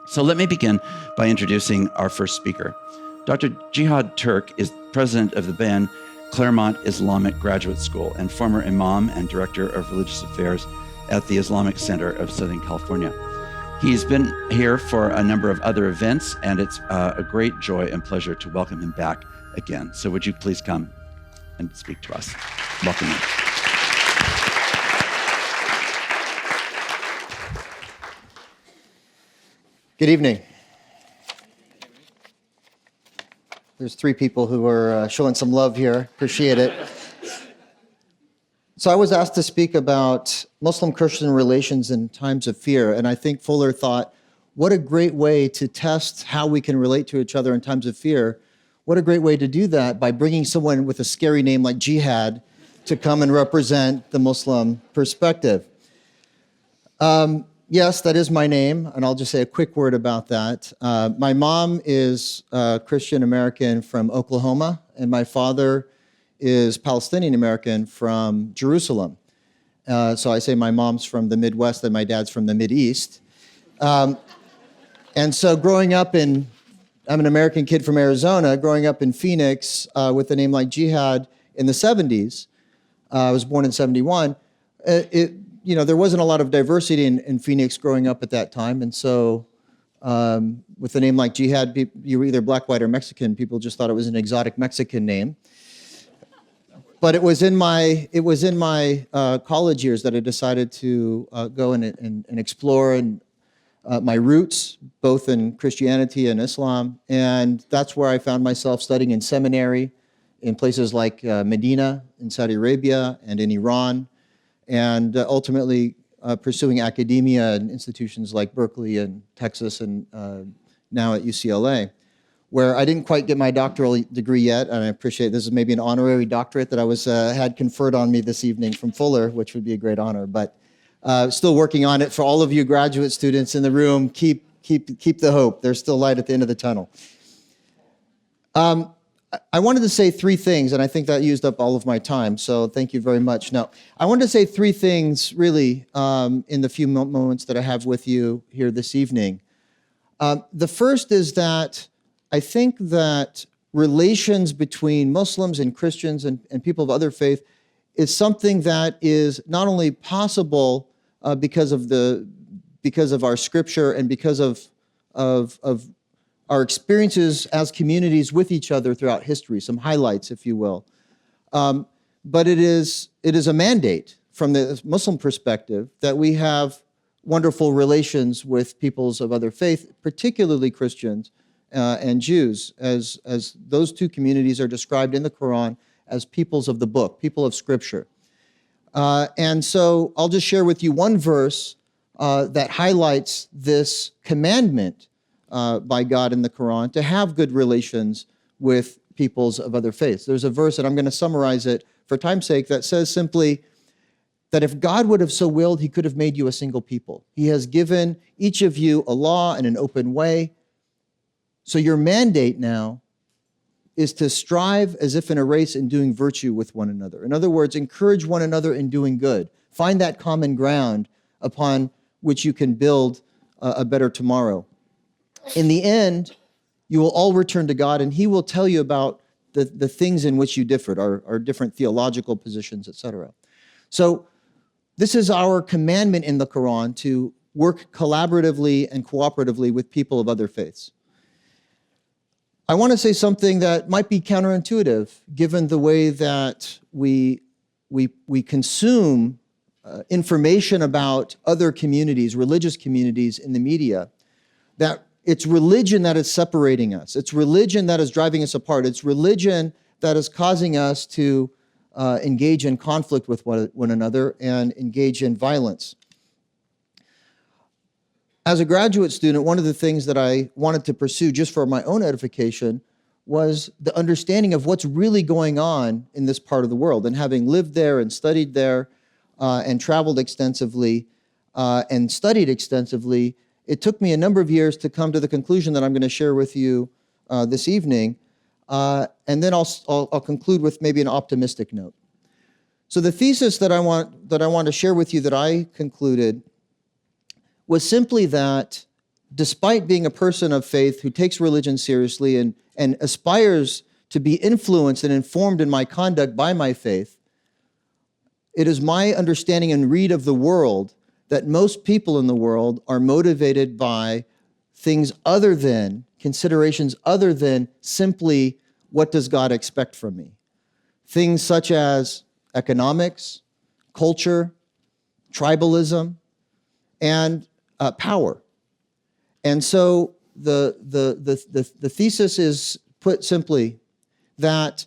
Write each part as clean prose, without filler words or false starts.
So let me begin by introducing our first speaker. Dr. Jihad Turk is president of the Ben Claremont Islamic Graduate School and former imam and director of religious affairs at the Islamic Center of Southern California. He's been here for a number of other events, and it's a great joy and pleasure to welcome him back again. So would you please come and speak to us? Welcome him. Good evening. There's 3 people who are showing some love here. Appreciate it. So I was asked to speak about Muslim-Christian relations in times of fear, and I think Fuller thought, what a great way to test how we can relate to each other in times of fear. What a great way to do that by bringing someone with a scary name like Jihad to come and represent the Muslim perspective. Yes, that is my name, and I'll just say a quick word about that. My mom is Christian American from Oklahoma, and my father is Palestinian American from Jerusalem. So I say my mom's from the Midwest and my dad's from the Mideast. And so growing up I'm an American kid from Arizona, growing up in Phoenix with a name like Jihad in the 70s. I was born in 71. There wasn't a lot of diversity in Phoenix growing up at that time. And so with a name like Jihad, you were either black, white, or Mexican. People just thought it was an exotic Mexican name. But it was in my college years that I decided to go and explore my roots, both in Christianity and Islam. And that's where I found myself studying in seminary in places like Medina in Saudi Arabia and in Iran, and ultimately pursuing academia in institutions like Berkeley and Texas and now at UCLA, where I didn't quite get my doctoral degree yet, and I appreciate this is maybe an honorary doctorate that I had conferred on me this evening from Fuller, which would be a great honor, but still working on it. For all of you graduate students in the room, keep the hope. There's still light at the end of the tunnel. I wanted to say 3 things, and I think that used up all of my time, so thank you very much. Now, I wanted to say 3 things, really, in the few moments that I have with you here this evening. The first is that I think that relations between Muslims and Christians and people of other faith is something that is not only possible because of our scripture and because of our experiences as communities with each other throughout history, some highlights, if you will. But it is a mandate from the Muslim perspective that we have wonderful relations with peoples of other faith, particularly Christians and Jews, as those 2 communities are described in the Quran as peoples of the book, people of Scripture. And so I'll just share with you one verse that highlights this commandment by God in the Quran to have good relations with peoples of other faiths. There's a verse, and I'm going to summarize it for time's sake, that says simply that if God would have so willed, he could have made you a single people. He has given each of you a law and an open way. So your mandate now is to strive as if in a race in doing virtue with one another. In other words, encourage one another in doing good. Find that common ground upon which you can build a better tomorrow. In the end, you will all return to God, and he will tell you about the things in which you differed, our different theological positions, etc. So this is our commandment in the Quran, to work collaboratively and cooperatively with people of other faiths. I want to say something that might be counterintuitive, given the way that we consume information about other communities, religious communities in the media, that it's religion that is separating us. It's religion that is driving us apart. It's religion that is causing us to engage in conflict with one another and engage in violence. As a graduate student, one of the things that I wanted to pursue just for my own edification was the understanding of what's really going on in this part of the world. And having lived there and studied there and traveled extensively and studied extensively, it took me a number of years to come to the conclusion that I'm going to share with you this evening. And then I'll conclude with maybe an optimistic note. So the thesis that I want to share with you that I concluded was simply that despite being a person of faith who takes religion seriously and aspires to be influenced and informed in my conduct by my faith, it is my understanding and read of the world that most people in the world are motivated by things other than, considerations other than simply what does God expect from me. Things such as economics, culture, tribalism, and power. And so the thesis is put simply that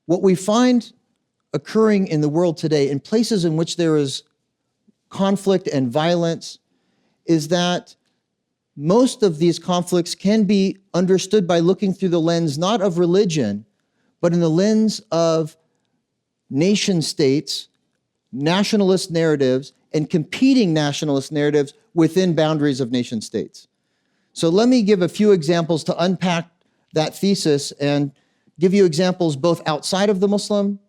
what we find occurring in the world today, in places in which there is conflict and violence, is that most of these conflicts can be understood by looking through the lens not of religion, but in the lens of nation states, nationalist narratives, and competing nationalist narratives within boundaries of nation states. So let me give a few examples to unpack that thesis and give you examples both outside of the Muslim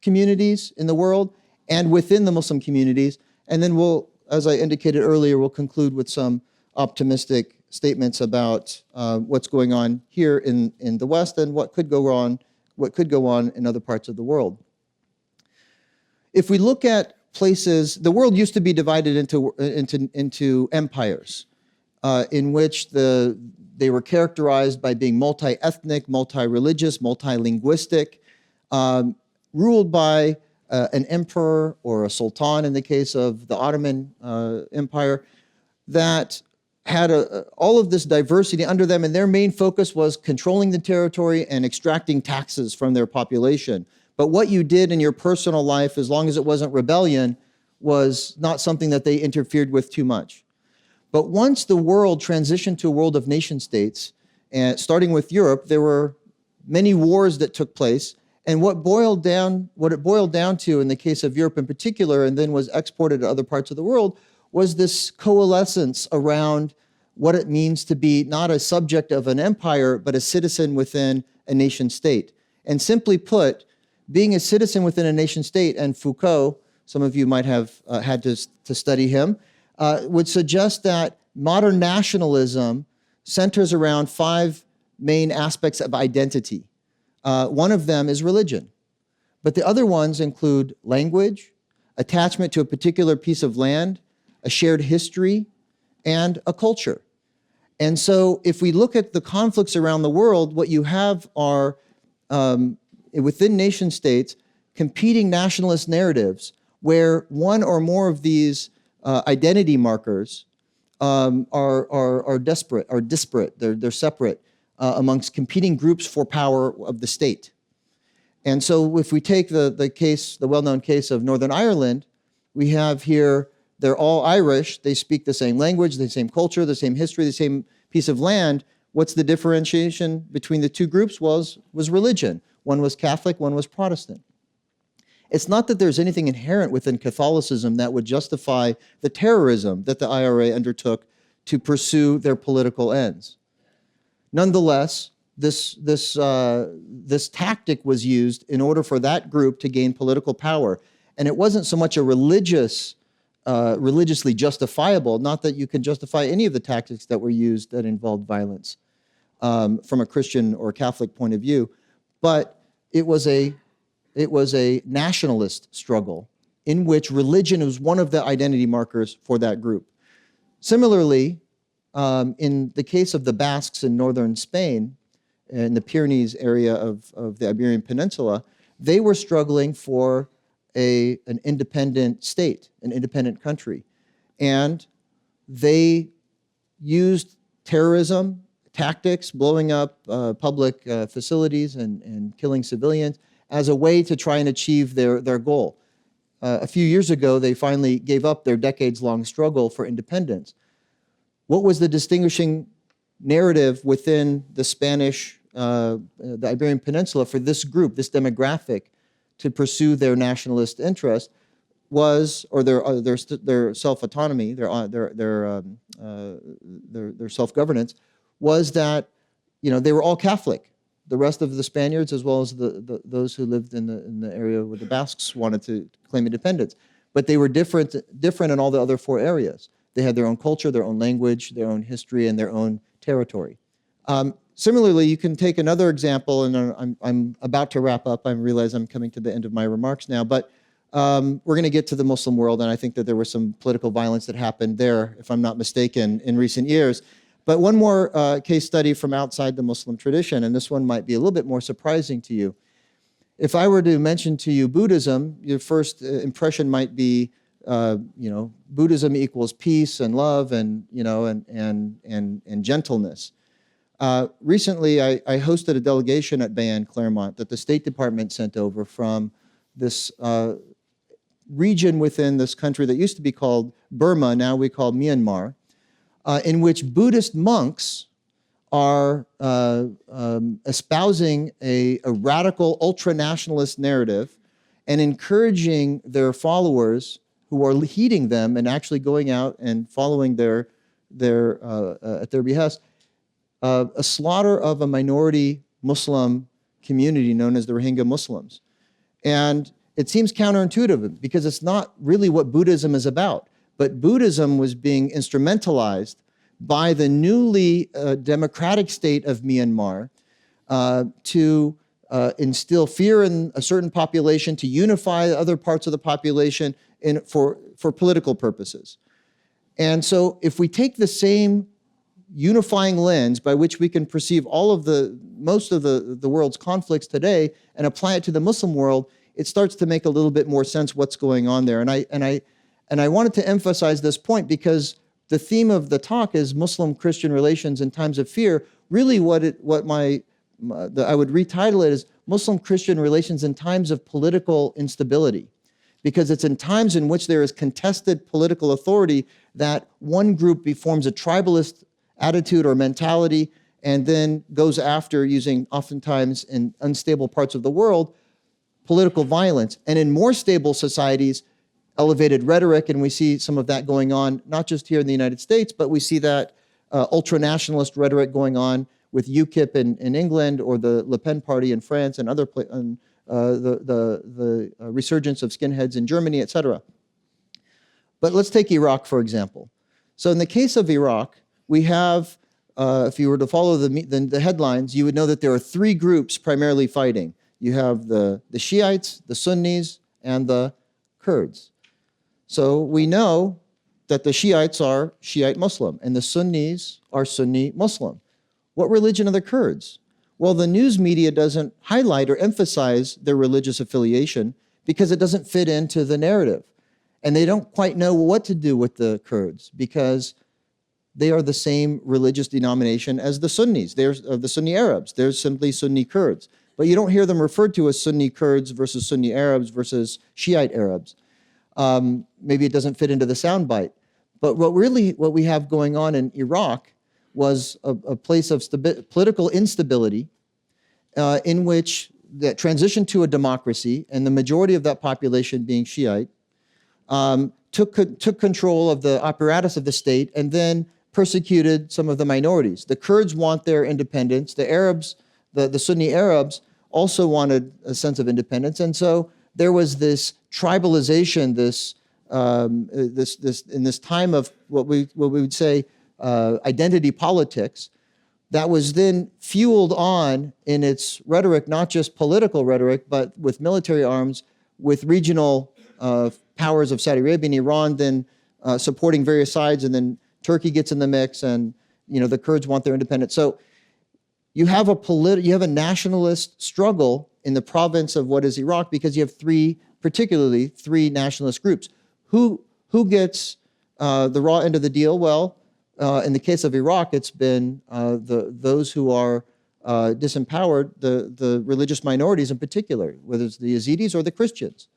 communities in the world and within the Muslim communities. And then we'll, as I indicated earlier, we'll conclude with some optimistic statements about what's going on here in the West and what could go on in other parts of the world. If we look at places, the world used to be divided into empires, in which they were characterized by being multi-ethnic, multi-religious, multi-linguistic, ruled by an emperor or a sultan in the case of the Ottoman Empire, that had all of this diversity under them, and their main focus was controlling the territory and extracting taxes from their population. But what you did in your personal life, as long as it wasn't rebellion, was not something that they interfered with too much. But once the world transitioned to a world of nation states, and starting with Europe, there were many wars that took place. And what it boiled down to in the case of Europe in particular, and then was exported to other parts of the world, was this coalescence around what it means to be not a subject of an empire, but a citizen within a nation state. And simply put, being a citizen within a nation state, and Foucault, some of you might have had to study him, would suggest that modern nationalism centers around 5 main aspects of identity. One of them is religion, but the other ones include language, attachment to a particular piece of land, a shared history, and a culture. And so if we look at the conflicts around the world, what you have are, within nation states, competing nationalist narratives where one or more of these identity markers are disparate, they're separate amongst competing groups for power of the state. And so if we take the well-known case of Northern Ireland, we have here, they're all Irish, they speak the same language, the same culture, the same history, the same piece of land. What's the differentiation between the two groups was religion. One was Catholic, one was Protestant. It's not that there's anything inherent within Catholicism that would justify the terrorism that the IRA undertook to pursue their political ends. Nonetheless, this tactic was used in order for that group to gain political power. And it wasn't so much a religiously justifiable, not that you can justify any of the tactics that were used that involved violence from a Christian or Catholic point of view, but it was a nationalist struggle in which religion was one of the identity markers for that group. Similarly, in the case of the Basques in northern Spain, in the Pyrenees area of the Iberian Peninsula, they were struggling for an independent state, an independent country. And they used terrorism tactics, blowing up public facilities and killing civilians as a way to try and achieve their goal. A few years ago, they finally gave up their decades-long struggle for independence. What was the distinguishing narrative within the Spanish, the Iberian Peninsula for this group, this demographic, to pursue their nationalist interest was, or their self-autonomy, their self-governance, was that they were all Catholic. The rest of the Spaniards, as well as those who lived in the area where the Basques wanted to claim independence, but they were different in all the other 4 areas. They had their own culture, their own language, their own history, and their own territory. Similarly, you can take another example, and I'm about to wrap up. I realize I'm coming to the end of my remarks now, but we're going to get to the Muslim world, and I think that there was some political violence that happened there, if I'm not mistaken, in recent years. But one more case study from outside the Muslim tradition, and this one might be a little bit more surprising to you. If I were to mention to you Buddhism, your first impression might be, Buddhism equals peace and love and gentleness. Recently, I hosted a delegation at Bayan Claremont that the State Department sent over from this region within this country that used to be called Burma, now we call Myanmar, in which Buddhist monks are espousing a radical ultra-nationalist narrative and encouraging their followers who are heeding them and actually going out and following at their behest, a slaughter of a minority Muslim community known as the Rohingya Muslims. And it seems counterintuitive because it's not really what Buddhism is about. But Buddhism was being instrumentalized by the newly democratic state of Myanmar to instill fear in a certain population, to unify other parts of the population for political purposes. And so if we take the same unifying lens by which we can perceive most of the world's conflicts today and apply it to the Muslim world, it starts to make a little bit more sense what's going on there. And I wanted to emphasize this point because the theme of the talk is Muslim-Christian relations in times of fear. Really I would retitle it as Muslim-Christian relations in times of political instability, because it's in times in which there is contested political authority that one group forms a tribalist attitude or mentality and then goes after, using oftentimes in unstable parts of the world, political violence. And in more stable societies, elevated rhetoric, and we see some of that going on, not just here in the United States, but we see that ultra-nationalist rhetoric going on with UKIP in England or the Le Pen party in France and other the resurgence of skinheads in Germany, etc. But let's take Iraq, for example. So in the case of Iraq, we have, if you were to follow the headlines, you would know that there are three groups primarily fighting. You have the Shiites, the Sunnis, and the Kurds. So we know that the Shiites are Shiite Muslim and the Sunnis are Sunni Muslim. What religion are the Kurds? Well, the news media doesn't highlight or emphasize their religious affiliation because it doesn't fit into the narrative. And they don't quite know what to do with the Kurds because they are the same religious denomination as the Sunnis. They're the Sunni Arabs. They're simply Sunni Kurds. But you don't hear them referred to as Sunni Kurds versus Sunni Arabs versus Shiite Arabs. Maybe it doesn't fit into the soundbite. But what we have going on in Iraq was a place of political instability in which that transitioned to a democracy, and the majority of that population being Shiite, took control of the apparatus of the state and then persecuted some of the minorities. The Kurds want their independence. The Arabs, the Sunni Arabs, also wanted a sense of independence, and so there was this tribalization, this in this time of what we would say identity politics, that was then fueled on in its rhetoric, not just political rhetoric, but with military arms, with regional powers of Saudi Arabia and Iran then supporting various sides, and then Turkey gets in the mix, and the Kurds want their independence. So you have a nationalist struggle in the province of what is Iraq because you have particularly three nationalist groups. Who gets the raw end of the deal? Well, in the case of Iraq, it's been those who are disempowered, the religious minorities in particular, whether it's the Yazidis or the Christians.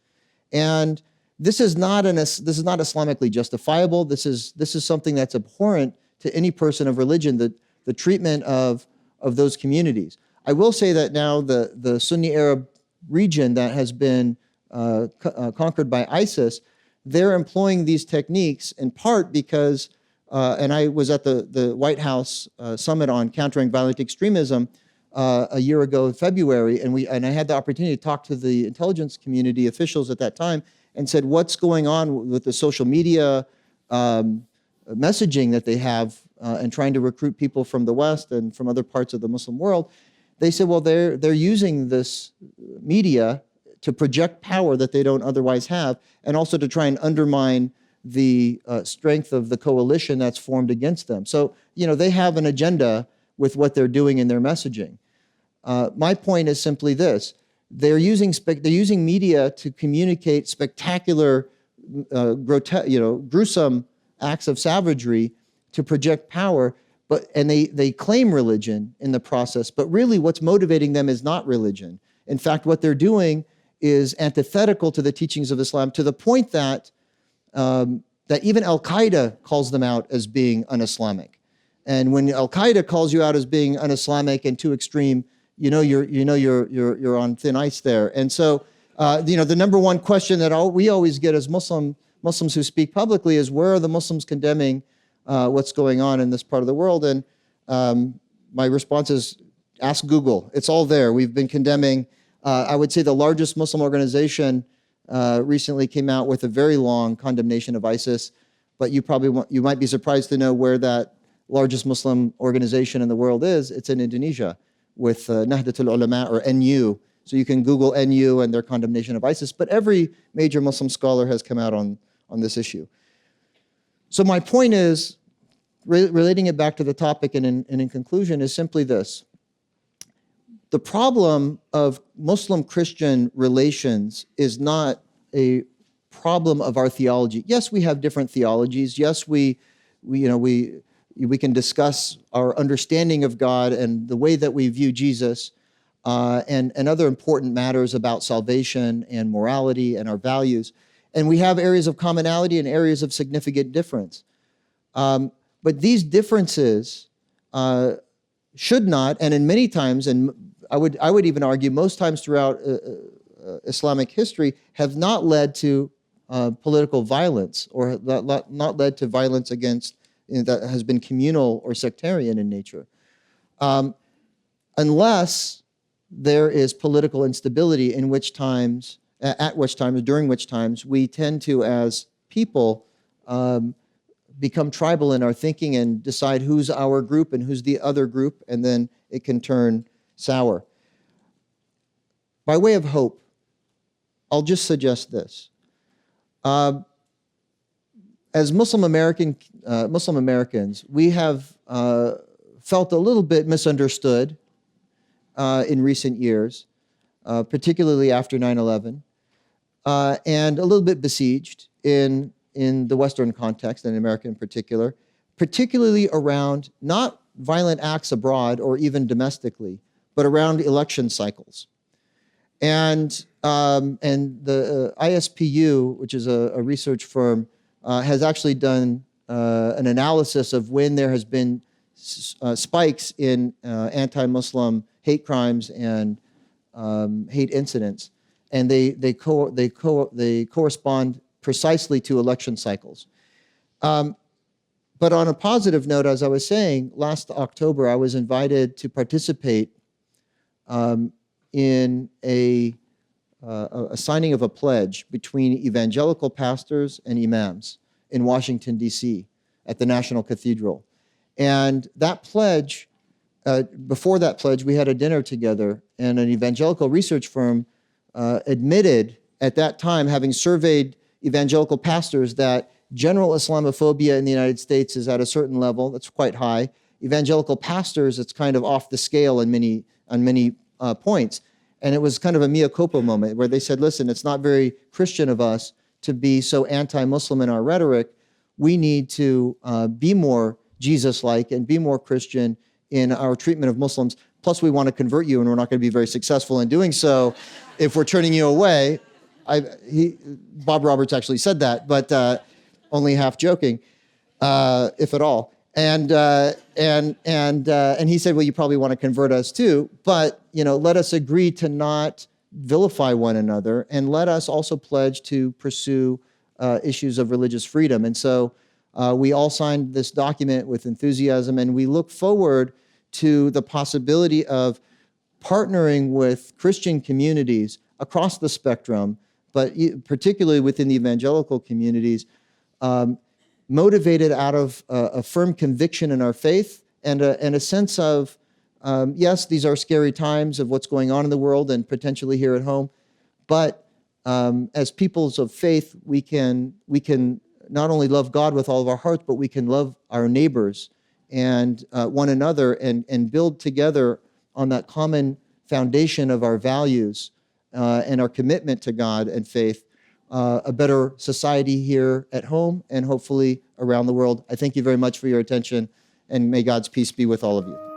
And this is not Islamically justifiable. This is something that's abhorrent to any person of religion, the treatment of those communities. I will say that now the Sunni Arab region that has been conquered by ISIS, they're employing these techniques in part because, and I was at the White House Summit on Countering Violent Extremism a year ago in February, and I had the opportunity to talk to the intelligence community officials at that time and said, what's going on with the social media messaging that they have and trying to recruit people from the West and from other parts of the Muslim world, they said, well, they're using this media to project power that they don't otherwise have, and also to try and undermine the strength of the coalition that's formed against them. So, they have an agenda with what they're doing in their messaging. My point is simply this. They're using media to communicate spectacular, gruesome acts of savagery to project power, and they claim religion in the process, but really what's motivating them is not religion. In fact, what they're doing is antithetical to the teachings of Islam, to the point that even Al-Qaeda calls them out as being un-Islamic. And when Al-Qaeda calls you out as being un-Islamic and too extreme, you're on thin ice there. And so, the number one question that we always get as Muslims who speak publicly is, where are the Muslims condemning what's going on in this part of the world? And my response is, ask Google. It's all there. We've been condemning. I would say the largest Muslim organization recently came out with a very long condemnation of ISIS, but you might be surprised to know where that largest Muslim organization in the world is. It's in Indonesia with Nahdlatul Ulama, or NU. So you can Google NU and their condemnation of ISIS, but every major Muslim scholar has come out on this issue. So my point is, relating it back to the topic and in conclusion, is simply this. The problem of Muslim-Christian relations is not a problem of our theology. Yes, we have different theologies. Yes, we can discuss our understanding of God and the way that we view Jesus, and other important matters about salvation and morality and our values. And we have areas of commonality and areas of significant difference. But these differences should not, and in many times, and I would even argue most times throughout Islamic history, have not led to political violence, or not led to violence against that has been communal or sectarian in nature, unless there is political instability, during which times we tend to, as people, become tribal in our thinking and decide who's our group and who's the other group, and then it can turn sour. By way of hope, I'll just suggest this. As Muslim Americans, we have felt a little bit misunderstood in recent years, particularly after 9/11, and a little bit besieged in the Western context, and America in particular, particularly around not violent acts abroad or even domestically, but around election cycles. And the ISPU, which is a research firm, has actually done an analysis of when there has been spikes in anti-Muslim hate crimes and hate incidents, and they correspond precisely to election cycles. But on a positive note, as I was saying, last October I was invited to participate in a signing of a pledge between evangelical pastors and imams in Washington, D.C., at the National Cathedral. And that pledge, before that pledge, we had a dinner together, and an evangelical research firm admitted at that time, having surveyed evangelical pastors, that general Islamophobia in the United States is at a certain level that's quite high. Evangelical pastors, it's kind of off the scale on many points. And it was kind of a mea culpa moment where they said, listen, it's not very Christian of us to be so anti-Muslim in our rhetoric. We need to be more Jesus-like and be more Christian in our treatment of Muslims. Plus, we want to convert you, and we're not going to be very successful in doing so if we're turning you away. Bob Roberts actually said that, but only half joking, if at all. And he said, well, you probably want to convert us too, but let us agree to not vilify one another, and let us also pledge to pursue issues of religious freedom. And so we all signed this document with enthusiasm, and we look forward to the possibility of partnering with Christian communities across the spectrum, but particularly within the evangelical communities, motivated out of a firm conviction in our faith and a sense of, yes, these are scary times of what's going on in the world and potentially here at home, but as peoples of faith, we can not only love God with all of our hearts, but we can love our neighbors and one another and build together on that common foundation of our values and our commitment to God and faith, a better society here at home and hopefully around the world. I thank you very much for your attention, and may God's peace be with all of you.